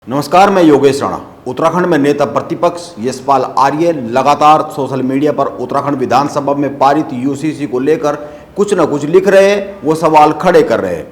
नमस्कार, मैं योगेश राणा। उत्तराखंड में नेता प्रतिपक्ष यशपाल आर्य लगातार सोशल मीडिया पर उत्तराखंड विधानसभा में पारित यूसीसी को लेकर कुछ न कुछ लिख रहे हैं, वो सवाल खड़े कर रहे हैं।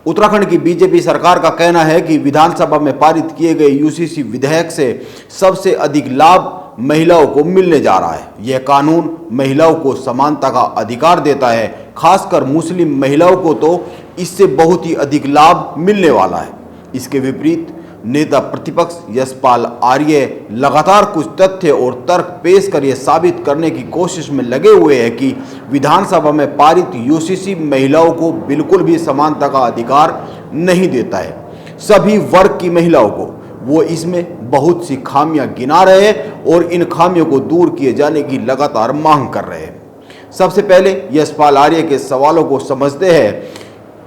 उत्तराखंड की बीजेपी सरकार का कहना है कि विधानसभा में पारित किए गए यूसीसी विधेयक से सबसे अधिक लाभ महिलाओं को मिलने जा रहा है। यह कानून महिलाओं को समानता का अधिकार देता है, खासकर मुस्लिम महिलाओं को तो इससे बहुत ही अधिक लाभ मिलने वाला है। इसके विपरीत नेता प्रतिपक्ष यशपाल आर्य लगातार कुछ तथ्य और तर्क पेश कर यह साबित करने की कोशिश में लगे हुए हैं कि विधानसभा में पारित यूसीसी महिलाओं को बिल्कुल भी समानता का अधिकार नहीं देता है। सभी वर्ग की महिलाओं को वो इसमें बहुत सी खामियां गिना रहे हैं और इन खामियों को दूर किए जाने की लगातार मांग कर रहे हैं। सबसे पहले यशपाल आर्य के सवालों को समझते हैं,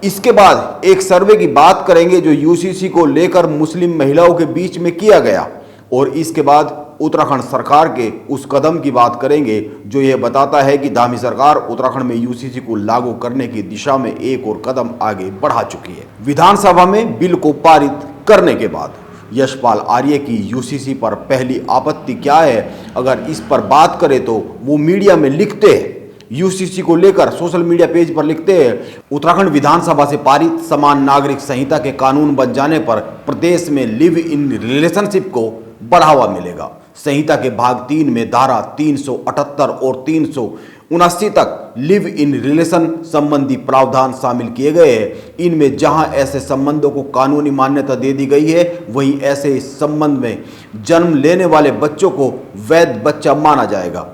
इसके बाद एक सर्वे की बात करेंगे जो यूसीसी को लेकर मुस्लिम महिलाओं के बीच में किया गया, और इसके बाद उत्तराखंड सरकार के उस कदम की बात करेंगे जो यह बताता है कि धामी सरकार उत्तराखंड में यूसीसी को लागू करने की दिशा में एक और कदम आगे बढ़ा चुकी है। विधानसभा में बिल को पारित करने के बाद यशपाल आर्य की यूसीसी पर पहली आपत्ति क्या है, अगर इस पर बात करें तो वो मीडिया में लिखते हैं, यूसीसी को लेकर सोशल मीडिया पेज पर लिखते हैं, उत्तराखंड विधानसभा से पारित समान नागरिक संहिता के कानून बन जाने पर प्रदेश में लिव इन रिलेशनशिप को बढ़ावा मिलेगा। संहिता के भाग 3 में धारा 378 और 379 तक लिव इन रिलेशन संबंधी प्रावधान शामिल किए गए हैं। इनमें जहां ऐसे संबंधों को कानूनी मान्यता दे दी गई है, वहीं ऐसे संबंध में जन्म लेने वाले बच्चों को वैध बच्चा माना जाएगा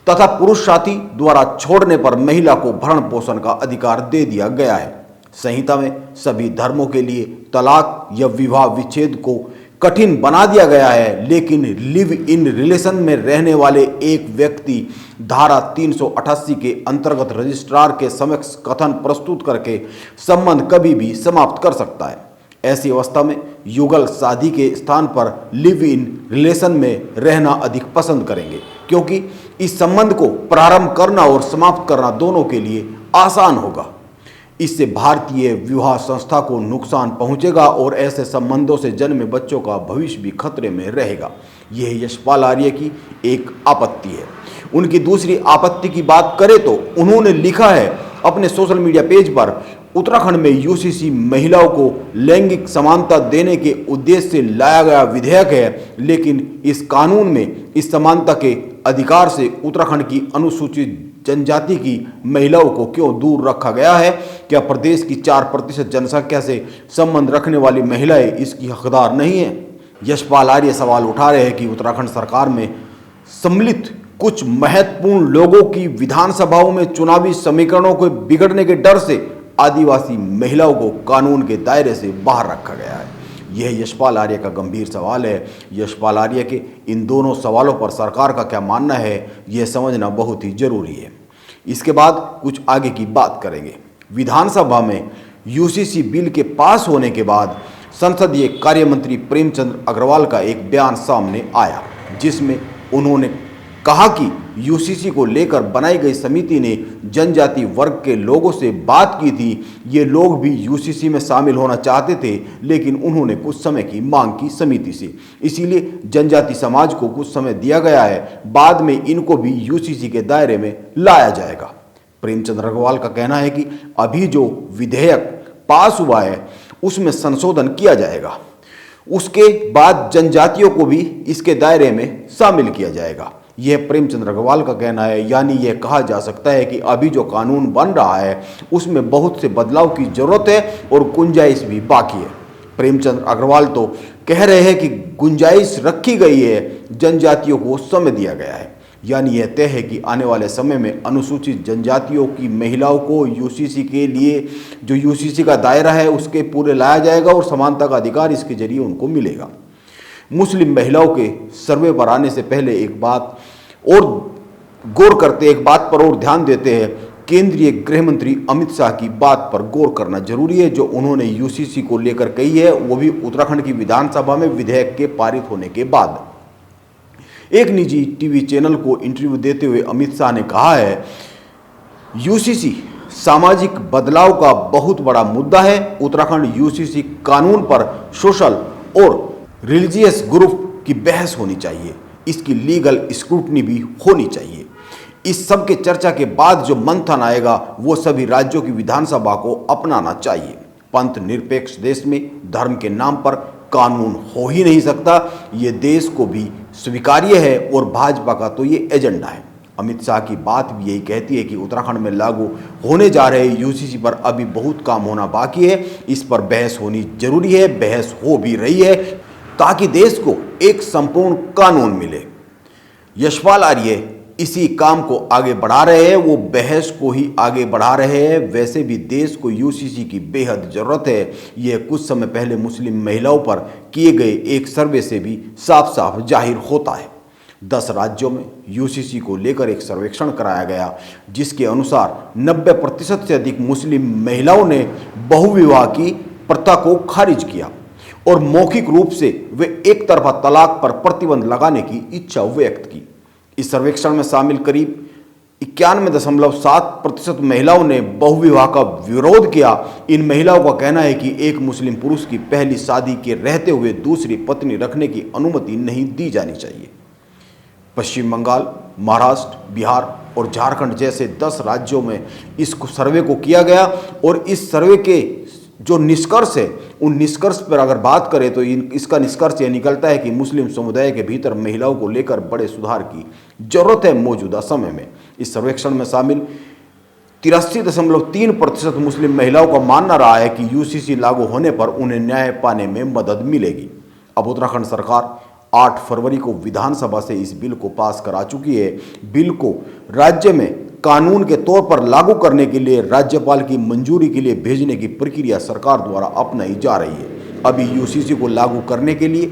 तथा पुरुष साथी द्वारा छोड़ने पर महिला को भरण पोषण का अधिकार दे दिया गया है। संहिता में सभी धर्मों के लिए तलाक या विवाह विच्छेद को कठिन बना दिया गया है, लेकिन लिव इन रिलेशन में रहने वाले एक व्यक्ति धारा 388 के अंतर्गत रजिस्ट्रार के समक्ष कथन प्रस्तुत करके संबंध कभी भी समाप्त कर सकता है। ऐसी अवस्था में युगल शादी के स्थान पर लिव इन रिलेशन में रहना अधिक पसंद करेंगे, क्योंकि इस संबंध को प्रारंभ करना और समाप्त करना दोनों के लिए आसान होगा। इससे भारतीय विवाह संस्था को नुकसान पहुंचेगा और ऐसे संबंधों से जन्मे बच्चों का भविष्य भी खतरे में रहेगा। यह यशपाल आर्य की एक आपत्ति है। उनकी दूसरी आपत्ति की बात करें तो उन्होंने लिखा है अपने सोशल मीडिया पेज पर, उत्तराखंड में यूसीसी महिलाओं को लैंगिक समानता देने के उद्देश्य से लाया गया विधेयक है, लेकिन इस कानून में इस समानता के अधिकार से उत्तराखंड की अनुसूचित जनजाति की महिलाओं को क्यों दूर रखा गया है? क्या प्रदेश की 4% जनसंख्या से संबंध रखने वाली महिलाएं इसकी हकदार नहीं है? यशपाल आर्य सवाल उठा रहे हैं कि उत्तराखंड सरकार में सम्मिलित कुछ महत्वपूर्ण लोगों की विधानसभाओं में चुनावी समीकरणों को बिगड़ने के डर से आदिवासी महिलाओं को कानून के दायरे से बाहर रखा गया है। यह यशपाल आर्य का गंभीर सवाल है। यशपाल आर्य के इन दोनों सवालों पर सरकार का क्या मानना है, यह समझना बहुत ही जरूरी है। इसके बाद कुछ आगे की बात करेंगे। विधानसभा में यूसीसी बिल के पास होने के बाद संसदीय कार्य मंत्री प्रेमचंद अग्रवाल का एक बयान सामने आया, जिसमें उन्होंने कहा कि यूसीसी को लेकर बनाई गई समिति ने जनजाति वर्ग के लोगों से बात की थी। ये लोग भी यूसीसी में शामिल होना चाहते थे, लेकिन उन्होंने कुछ समय की मांग की समिति से, इसीलिए जनजाति समाज को कुछ समय दिया गया है। बाद में इनको भी यूसीसी के दायरे में लाया जाएगा। प्रेमचंद अग्रवाल का कहना है कि अभी जो विधेयक पास हुआ है उसमें संशोधन किया जाएगा, उसके बाद जनजातियों को भी इसके दायरे में शामिल किया जाएगा। यह प्रेमचंद अग्रवाल का कहना है। यानी यह कहा जा सकता है कि अभी जो कानून बन रहा है उसमें बहुत से बदलाव की जरूरत है और गुंजाइश भी बाकी है। प्रेमचंद अग्रवाल तो कह रहे हैं कि गुंजाइश रखी गई है, जनजातियों को समय दिया गया है। यानी यह तय है कि आने वाले समय में अनुसूचित जनजातियों की महिलाओं को यूसीसी के लिए जो यूसीसी का दायरा है उसके पूरे लाया जाएगा और समानता का अधिकार इसके जरिए उनको मिलेगा। मुस्लिम महिलाओं के सर्वे पर आने से पहले एक बात पर और ध्यान देते हैं। केंद्रीय गृह मंत्री अमित शाह की बात पर गौर करना जरूरी है, जो उन्होंने यूसीसी को लेकर कही है, वो भी उत्तराखंड की विधानसभा में विधेयक के पारित होने के बाद। एक निजी टीवी चैनल को इंटरव्यू देते हुए अमित शाह ने कहा है, यूसीसी सामाजिक बदलाव का बहुत बड़ा मुद्दा है। उत्तराखंड यूसीसी कानून पर सोशल और रिलीजियस ग्रुप की बहस होनी चाहिए, इसकी लीगल स्क्रूटनी भी होनी चाहिए। इस सब के चर्चा के बाद जो मंथन आएगा वो सभी राज्यों की विधानसभा को अपनाना चाहिए। पंथ निरपेक्ष देश में धर्म के नाम पर कानून हो ही नहीं सकता, ये देश को भी स्वीकार्य है और भाजपा का तो ये एजेंडा है। अमित शाह की बात भी यही कहती है कि उत्तराखंड में लागू होने जा रहे यूसीसी पर अभी बहुत काम होना बाकी है, इस पर बहस होनी जरूरी है, बहस हो भी रही है ताकि देश को एक संपूर्ण कानून मिले। यशपाल आर्य इसी काम को आगे बढ़ा रहे हैं, वो बहस को ही आगे बढ़ा रहे हैं। वैसे भी देश को यूसीसी की बेहद जरूरत है, यह कुछ समय पहले मुस्लिम महिलाओं पर किए गए एक सर्वे से भी साफ साफ जाहिर होता है। 10 राज्यों में यूसीसी को लेकर एक सर्वेक्षण कराया गया, जिसके अनुसार 90% से अधिक मुस्लिम महिलाओं ने बहुविवाह की प्रथा को खारिज किया और मौखिक रूप से वे एक तरफा तलाक पर प्रतिबंध लगाने की इच्छा व्यक्त की। इस सर्वेक्षण में शामिल करीब 91.7% महिलाओं ने बहुविवाह का विरोध किया। इन महिलाओं का कहना है कि एक मुस्लिम पुरुष की पहली शादी के रहते हुए दूसरी पत्नी रखने की अनुमति नहीं दी जानी चाहिए। पश्चिम बंगाल, महाराष्ट्र, बिहार और झारखंड जैसे 10 राज्यों में इस सर्वे को किया गया और इस सर्वे के जो निष्कर्ष है उन निष्कर्ष पर अगर बात करें तो इसका निष्कर्ष यह निकलता है कि मुस्लिम समुदाय के भीतर महिलाओं को लेकर बड़े सुधार की जरूरत है मौजूदा समय में। इस सर्वेक्षण में शामिल 83.3% मुस्लिम महिलाओं का मानना रहा है कि यूसीसी लागू होने पर उन्हें न्याय पाने में मदद मिलेगी। अब उत्तराखंड सरकार 8 फरवरी को विधानसभा से इस बिल को पास करा चुकी है। बिल को राज्य में कानून के तौर पर लागू करने के लिए राज्यपाल की मंजूरी के लिए भेजने की प्रक्रिया सरकार द्वारा अपनाई जा रही है। अभी यूसीसी को लागू करने के लिए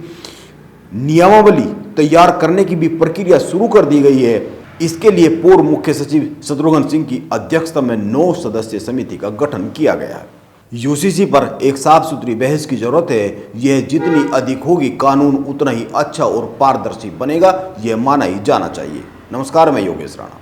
नियमावली तैयार करने की भी प्रक्रिया शुरू कर दी गई है। इसके लिए पूर्व मुख्य सचिव शत्रुघ्न सिंह की अध्यक्षता में 9 सदस्यीय समिति का गठन किया गया है। यूसीसी पर एक साफ सुथरी बहस की जरूरत है। यह जितनी अधिक होगी कानून उतना ही अच्छा और पारदर्शी बनेगा, यह माना ही जाना चाहिए। नमस्कार, मैं योगेश राणा।